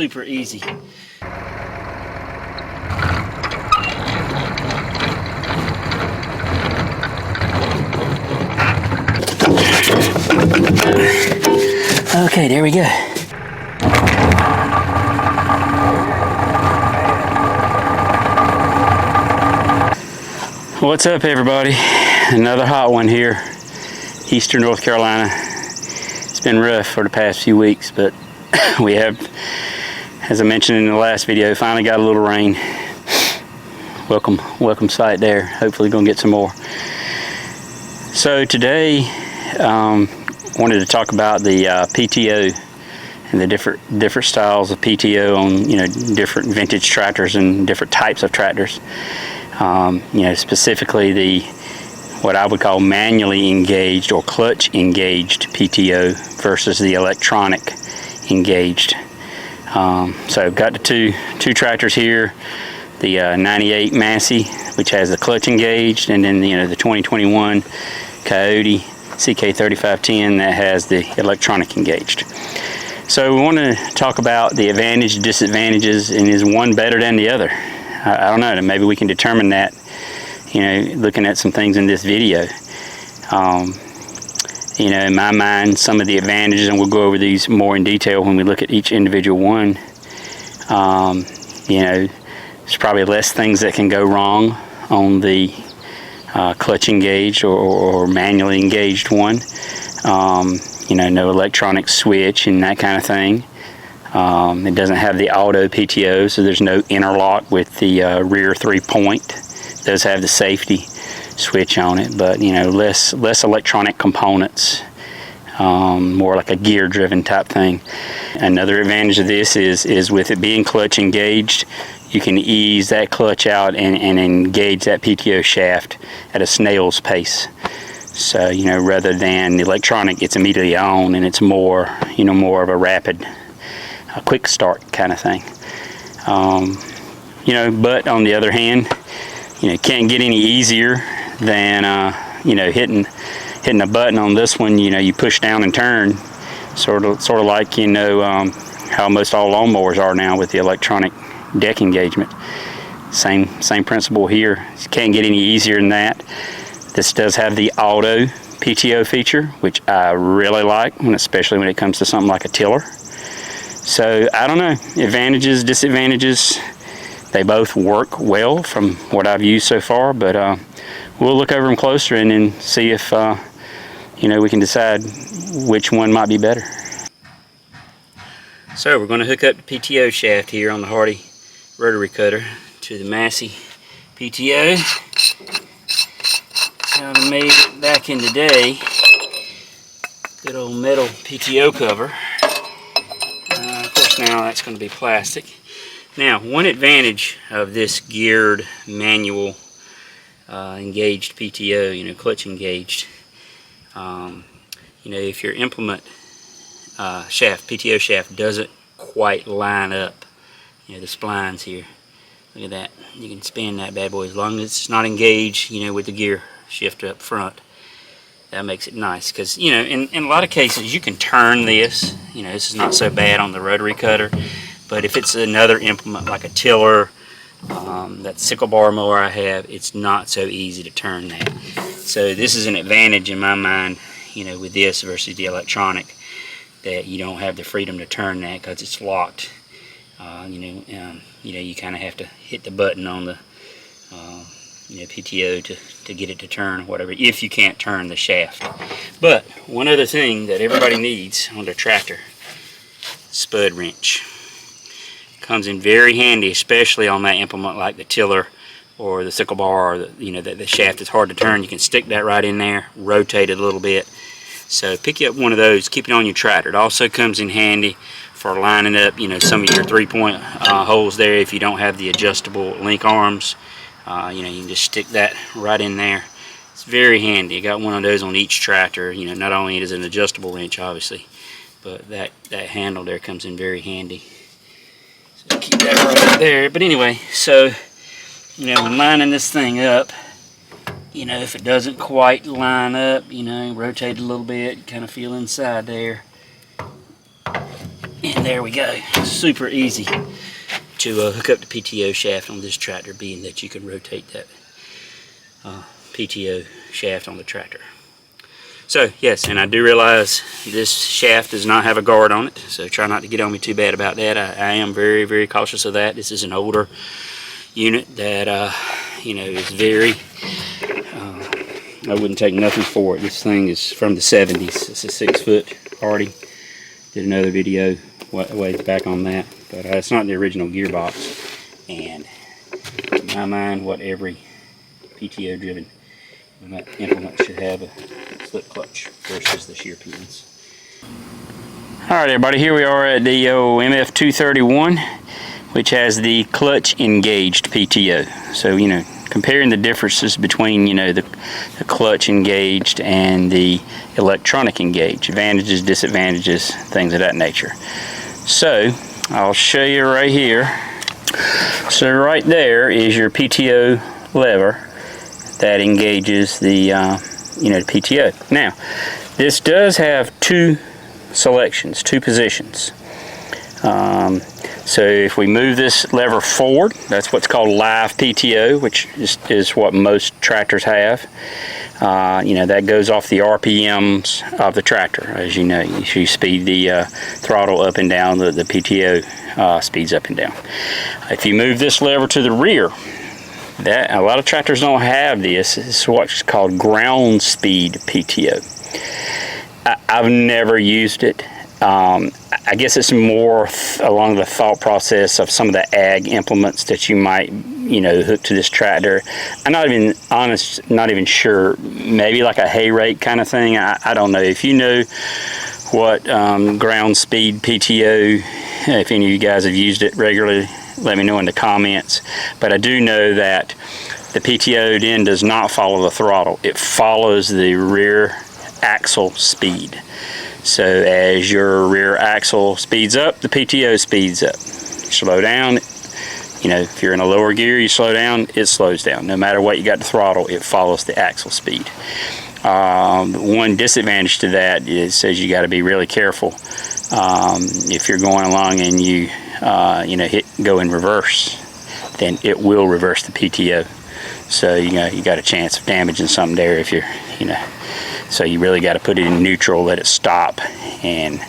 super easy. Okay, there we go. What's up, everybody? Another hot one here, Eastern North Carolina. It's been rough for the past few weeks, but we have, as I mentioned in the last video, finally got a little rain. Welcome sight there. Hopefully gonna get some more. So today, wanted to talk about the PTO and the different styles of PTO on different vintage tractors and different types of tractors. Specifically what I would call manually engaged or clutch engaged PTO versus the electronic engaged. So I've got the two tractors here, the 98 Massey, which has the clutch engaged, and then the 2021 Coyote CK3510 that has the electronic engaged. So we want to talk about the advantages, disadvantages, and is one better than the other? I don't know, maybe we can determine that, looking at some things in this video. In my mind, some of the advantages, and we'll go over these more in detail when we look at each individual one. There's probably less things that can go wrong on the clutch engaged or manually engaged one. No electronic switch and that kind of thing. It doesn't have the auto PTO, so there's no interlock with the rear 3-point. It does have the safety switch on it, but less electronic components, more like a gear driven type thing. Another advantage of this is with it being clutch engaged, you can ease that clutch out and engage that PTO shaft at a snail's pace. So rather than the electronic, it's immediately on and it's more of a rapid, a quick start kind of thing. But on the other hand, can't get any easier than hitting a button on this one. You push down and turn, sort of like how most all lawnmowers are now with the electronic deck engagement. Same principle here. Can't get any easier than that. This does have the auto PTO feature, which I really like, especially when it comes to something like a tiller. So I don't know, advantages, disadvantages, they both work well from what I've used so far, but we'll look over them closer and then see if we can decide which one might be better. So we're going to hook up the PTO shaft here on the Hardy rotary cutter to the Massey PTO. So I made it back in the day, good old metal PTO cover. Of course now that's going to be plastic. Now, one advantage of this geared manual engaged PTO, clutch engaged, if your implement shaft, PTO shaft, doesn't quite line up, the splines here, look at that, you can spin that bad boy as long as it's not engaged, with the gear shifter up front. That makes it nice because, in a lot of cases you can turn this. This is not so bad on the rotary cutter, but if it's another implement like a tiller, that sickle bar mower I have, it's not so easy to turn that. So this is an advantage in my mind, with this versus the electronic, that you don't have the freedom to turn that because it's locked. You kind of have to hit the button on the PTO to get it to turn or whatever, if you can't turn the shaft. But one other thing that everybody needs on their tractor, spud wrench. Comes in very handy, especially on that implement like the tiller or the sickle bar, or the shaft is hard to turn. You can stick that right in there, rotate it a little bit. So pick you up one of those, keep it on your tractor. It also comes in handy for lining up some of your 3-point holes there if you don't have the adjustable link arms. You can just stick that right in there. It's very handy. I got one of those on each tractor. Not only is it an adjustable wrench, obviously, but that handle there comes in very handy. So keep that right there. But anyway, so when lining this thing up, if it doesn't quite line up, rotate it a little bit, kind of feel inside there. And there we go. Super easy to hook up the PTO shaft on this tractor, being that you can rotate that PTO shaft on the tractor. So yes, and I do realize this shaft does not have a guard on it, so try not to get on me too bad about that. I am very, very cautious of that. This is an older unit that you know, is very I wouldn't take nothing for it. This thing is from the 70s. It's a 6-foot Hardy. Did another video way back on that, but it's not the original gearbox. And in my mind, what every PTO driven implement should have a slip clutch versus the shear pins. Alright everybody, here we are at the MF231, which has the clutch engaged PTO. So, you know, comparing the differences between, you know, the clutch engaged and the electronic engaged, advantages, disadvantages, things of that nature. So I'll show you right here. So right there is your PTO lever that engages the you know, the PTO. Now this does have two selections, two positions. So if we move this lever forward, that's what's called live PTO, which is what most tractors have. You know, that goes off the RPMs of the tractor. As you know, you speed the throttle up and down, the PTO speeds up and down. If you move this lever to the rear, that a lot of tractors don't have this. It's what's called ground speed PTO. I've never used it. I guess it's more along the thought process of some of the ag implements that you might, you know, hook to this tractor. I'm not even honest, not even sure. Maybe like a hay rake kind of thing. I don't know. If you know what ground speed PTO, if any of you guys have used it regularly, let me know in the comments. But I do know that the PTO then does not follow the throttle. It follows the rear axle speed. So as your rear axle speeds up, the PTO speeds up. Slow down, you know, if you're in a lower gear, you slow down, it slows down. No matter what you got to throttle, it follows the axle speed. One disadvantage to that is, says you got to be really careful. If you're going along and you know, go in reverse, then it will reverse the PTO. So you got a chance of damaging something there if you're, you know. So you really got to put it in neutral, let it stop, and,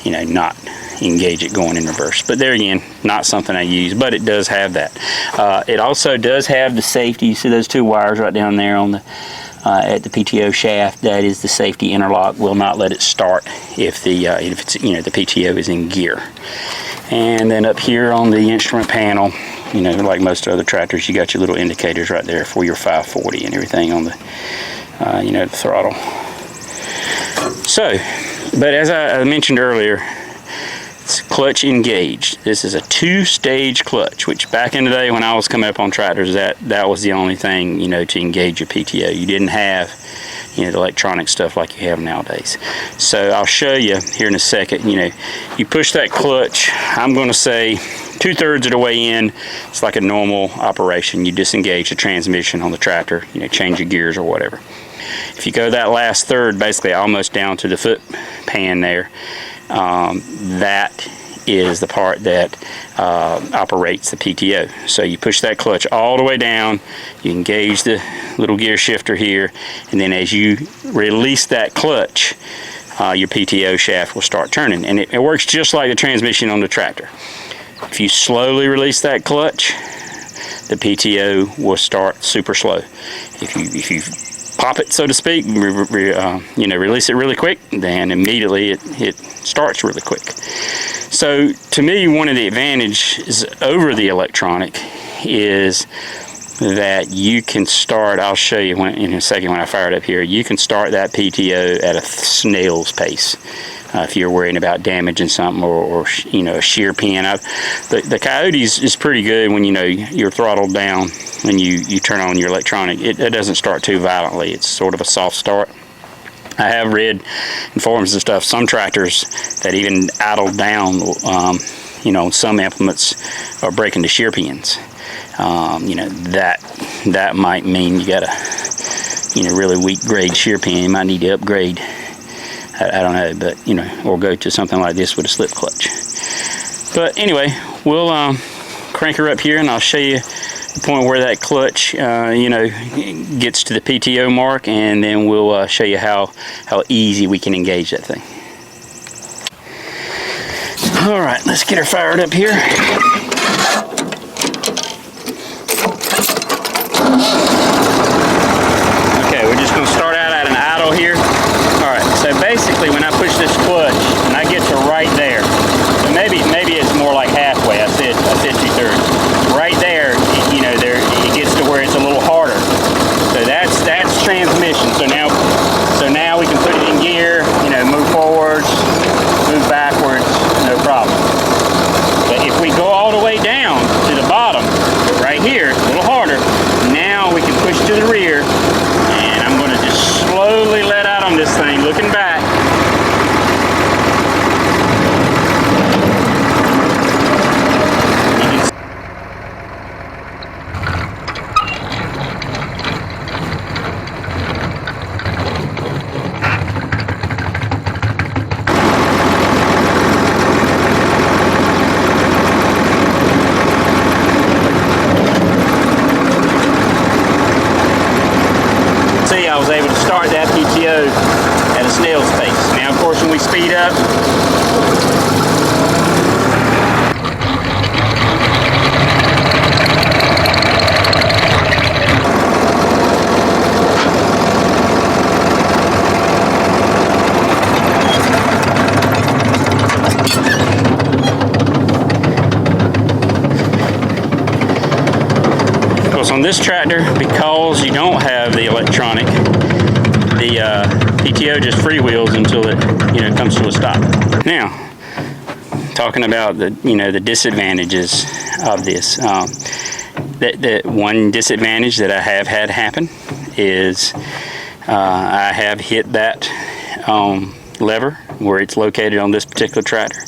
you know, not engage it going in reverse. But there again, not something I use, but it does have that. It also does have the safety. You see those two wires right down there on the at the PTO shaft? That is the safety interlock. Will not let it start if it's, you know, the PTO is in gear. And then up here on the instrument panel, you know, like most other tractors, you got your little indicators right there for your 540 and everything on the you know, the throttle. So, but as I mentioned earlier, it's clutch engaged. This is a two-stage clutch, which back in the day when I was coming up on tractors, that was the only thing, you know, to engage your PTO. You didn't have, you know, the electronic stuff like you have nowadays. So I'll show you here in a second. You know, you push that clutch, I'm going to say 2/3 of the way in. It's like a normal operation. You disengage the transmission on the tractor, you know, change your gears or whatever. If you go that last third, basically almost down to the foot pan there, that is the part that operates the PTO. So you push that clutch all the way down, you engage the little gear shifter here, and then as you release that clutch, your PTO shaft will start turning. And it works just like the transmission on the tractor. If you slowly release that clutch, the PTO will start super slow. If you pop it, so to speak, you know, release it really quick, then immediately it starts really quick. So to me, one of the advantages over the electronic is that you can start, I'll show you in a second when I fire it up here, you can start that PTO at a snail's pace. If you're worrying about damaging something or you know, a shear pin. The Coyote is pretty good when, you know, you're throttled down when you turn on your electronic. It doesn't start too violently. It's sort of a soft start. I have read in forums and stuff, some tractors that even idle down, you know, some implements are breaking the shear pins. You know, that might mean you got a, you know, really weak grade shear pin. You might need to upgrade. I don't know, but, you know, or go to something like this with a slip clutch. But anyway, we'll crank her up here, and I'll show you the point where that clutch, you know, gets to the PTO mark, and then we'll show you how easy we can engage that thing. All right, let's get her fired up here. Okay, we're just going to start out at an idle here. All right, so basically when I push this clutch and I get to right there, so maybe it's more like halfway. I said 2/3. Right there, you know, it gets to where it's a little harder. So that's transmission. So now we can put it in gear, you know, move forwards, move backwards, no problem. But if we go all the way down to the bottom, right here, a little harder, now we can push to the rear, and I'm going to just slowly let out on this thing, looking back. I was able to start that PTO at a snail's pace. Now, of course, when we speed up, of course, on this tractor, because you don't have the electronic, the PTO just freewheels until it, you know, comes to a stop. Now, talking about the, you know, the disadvantages of this. The one disadvantage that I have had happen is I have hit that lever where it's located on this particular tractor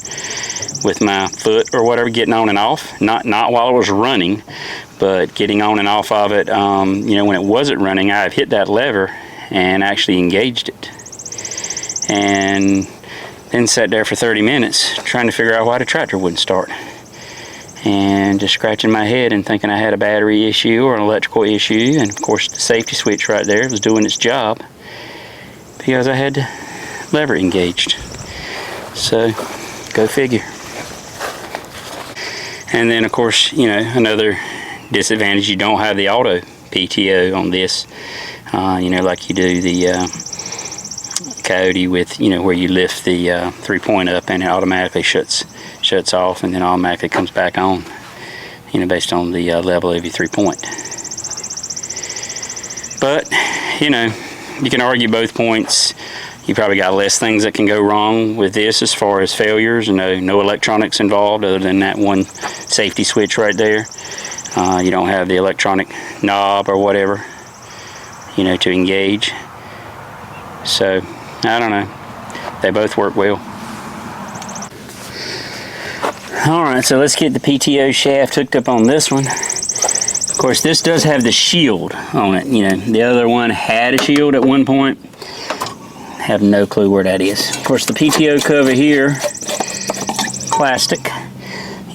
with my foot or whatever, getting on and off. Not while it was running, but getting on and off of it. You know, when it wasn't running, I've hit that lever and actually engaged it, and then sat there for 30 minutes trying to figure out why the tractor wouldn't start, and just scratching my head and thinking I had a battery issue or an electrical issue. And of course the safety switch right there was doing its job because I had the lever engaged. So go figure. And then of course, you know, another disadvantage, you don't have the auto PTO on this. You know, like you do the Coyote with, you know, where you lift the 3-point up and it automatically shuts off and then automatically comes back on, you know, based on the level of your 3-point. But, you know, you can argue both points. You probably got less things that can go wrong with this as far as failures, and no electronics involved other than that one safety switch right there. You don't have the electronic knob or whatever, you know, to engage. So I don't know, they both work well. Alright, so let's get the PTO shaft hooked up on this one. Of course, this does have the shield on it. You know, the other one had a shield at one point. Have no clue where that is. Of course, the PTO cover here, plastic,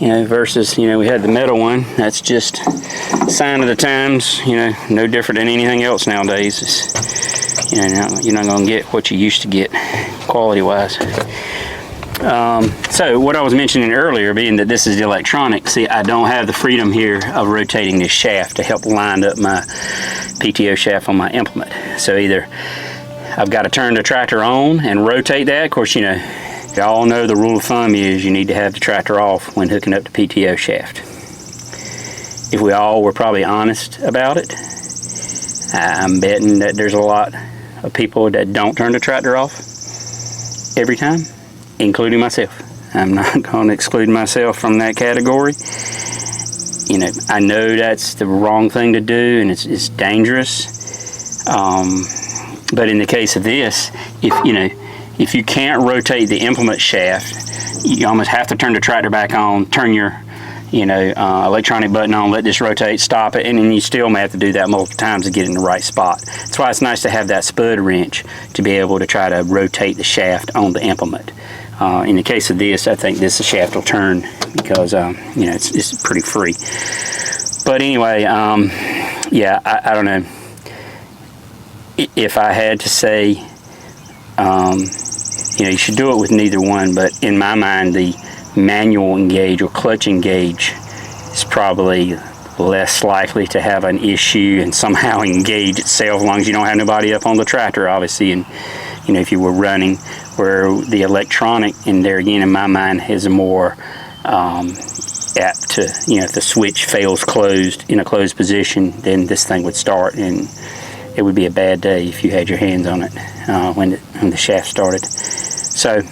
you know, versus, you know, we had the metal one. That's just sign of the times, you know, no different than anything else nowadays. It's, you know, you're not going to get what you used to get quality-wise. So what I was mentioning earlier, being that this is the electronic, see, I don't have the freedom here of rotating this shaft to help line up my PTO shaft on my implement. So either I've got to turn the tractor on and rotate that. Of course, you know, you all know the rule of thumb is you need to have the tractor off when hooking up the PTO shaft. If we all were probably honest about it, I'm betting that there's a lot of people that don't turn the tractor off every time, including myself. I'm not going to exclude myself from that category. You know, I know that's the wrong thing to do, and it's dangerous. But in the case of this, if you can't rotate the implement shaft, you almost have to turn the tractor back on, turn your electronic button on, let this rotate, stop it, and then you still may have to do that multiple times to get in the right spot. That's why it's nice to have that spud wrench to be able to try to rotate the shaft on the implement. In the case of this, I think this shaft will turn because you know, it's pretty free. But anyway, yeah, I don't know. If I had to say, you know, you should do it with neither one, but in my mind, the manual engage or clutch engage is probably less likely to have an issue and somehow engage itself, as long as you don't have nobody up on the tractor, obviously. And you know, if you were running, where the electronic in there, again, in my mind, is more apt to, you know, if the switch fails closed in a closed position, then this thing would start, and it would be a bad day if you had your hands on it when the shaft started. So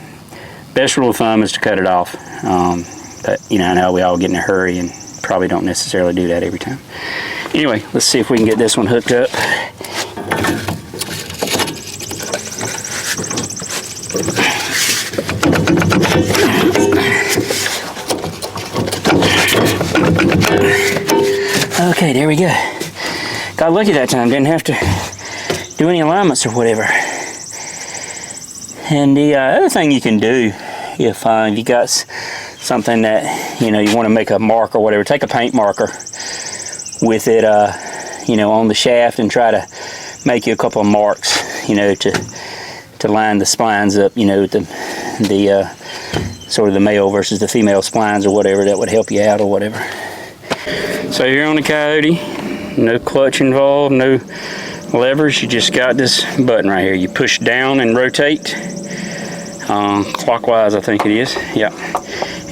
best rule of thumb is to cut it off. But you know, I know we all get in a hurry and probably don't necessarily do that every time. Anyway, let's see if we can get this one hooked up. Okay, there we go. Got lucky that time, didn't have to do any alignments or whatever. And the other thing you can do, if you got something that, you know, you want to make a mark or whatever, take a paint marker with it, you know, on the shaft, and try to make you a couple of marks, you know, to line the splines up, you know, the sort of the male versus the female splines or whatever. That would help you out or whatever. So you're on the Coyote, no clutch involved, no levers. You just got this button right here. You push down and rotate clockwise, I think it is. Yeah,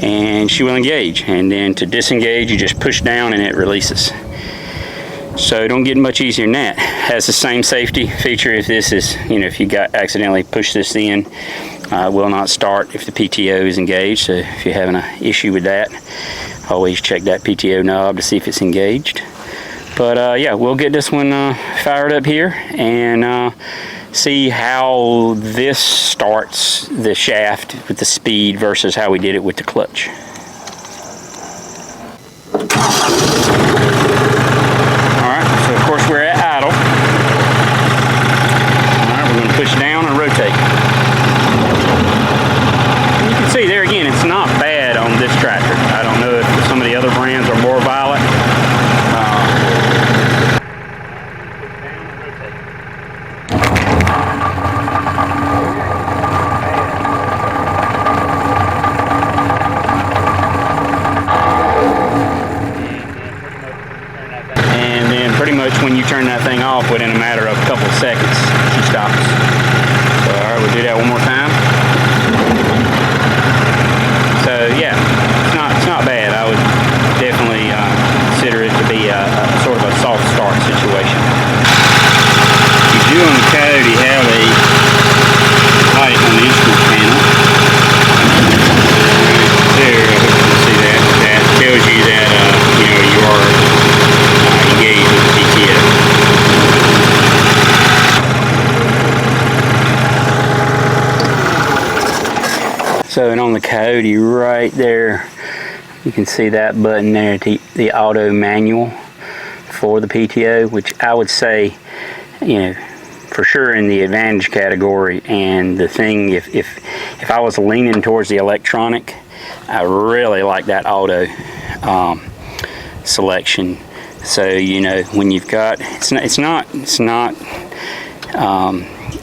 and she will engage. And then to disengage, you just push down and it releases. So don't get much easier than that. Has the same safety feature if this is, you know, if you got accidentally pushed this in, will not start if the PTO is engaged. So if you're having an issue with that, always check that PTO knob to see if it's engaged. But yeah, we'll get this one fired up here and see how this starts the shaft with the speed versus how we did it with the clutch. Alright, so of course we're at idle. Alright, we're going to push down and rotate. And you can see there again, it's not bad on this tractor. I don't know if some of the other brands are more violent. Pretty much when you turn that thing off, within a matter of a couple of seconds, she stops. So, alright, we'll do that one more time. So, yeah, it's not bad. I would definitely consider it to be a sort of a soft start situation. You do on the Coyote have a light on the instrument panel. There, I hope you can see that. That tells you that, you know, you are engaged with the PTO. So, and on the Coyote right there, you can see that button there, the auto manual for the PTO, which I would say, you know, for sure in the advantage category. And the thing, if I was leaning towards the electronic, I really like that auto selection. So, you know, when you've got, it's not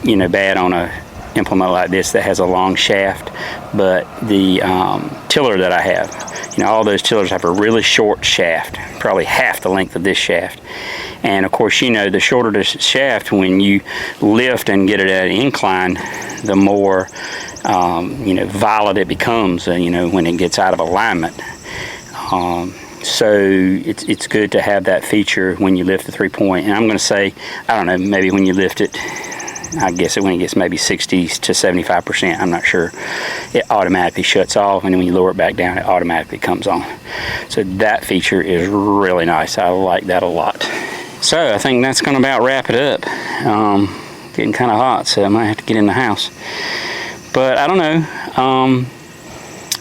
you know, bad on a implement like this that has a long shaft, but the tiller that I have, you know, all those tillers have a really short shaft, probably half the length of this shaft. And of course, you know, the shorter the shaft, when you lift and get it at an incline, the more you know, violent it becomes, you know, when it gets out of alignment. So it's good to have that feature when you lift the 3-point. And I'm going to say, I don't know, maybe when you lift it, I guess when it gets maybe 60 to 75%, I'm not sure, it automatically shuts off, and then when you lower it back down, it automatically comes on. So that feature is really nice. I like that a lot. So I think that's going to about wrap it up. Getting kind of hot, so I might have to get in the house. But I don't know.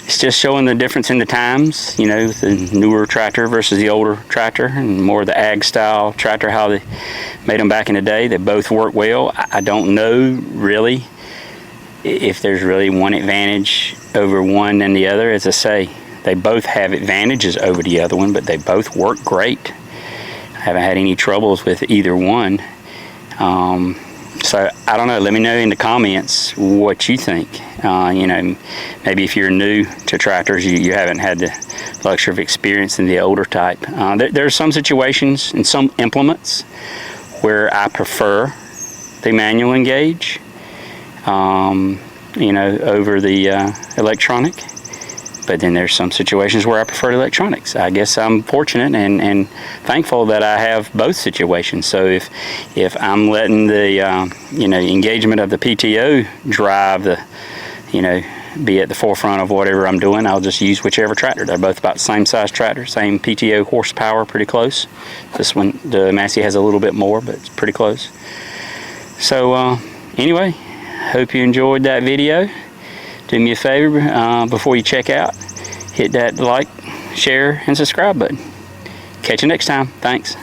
It's just showing the difference in the times, you know, the newer tractor versus the older tractor, and more the ag style tractor, how they made them back in the day. They both work well. I don't know really if there's really one advantage over one than the other, as I say, they both have advantages over the other one, but they both work great. I haven't had any troubles with either one. So I don't know, let me know in the comments what you think. You know, maybe if you're new to tractors, you haven't had the luxury of experience in the older type. There are some situations and some implements where I prefer the manual engage, you know, over the electronic. But then there's some situations where I prefer the electronics. I guess I'm fortunate and thankful that I have both situations. So if I'm letting the you know, engagement of the PTO drive the, you know, be at the forefront of whatever I'm doing, I'll just use whichever tractor. They're both about the same size tractor, same PTO horsepower, pretty close. This one, the Massey, has a little bit more, but it's pretty close. So anyway, hope you enjoyed that video. Do me a favor, before you check out, hit that like, share, and subscribe button. Catch you next time. Thanks.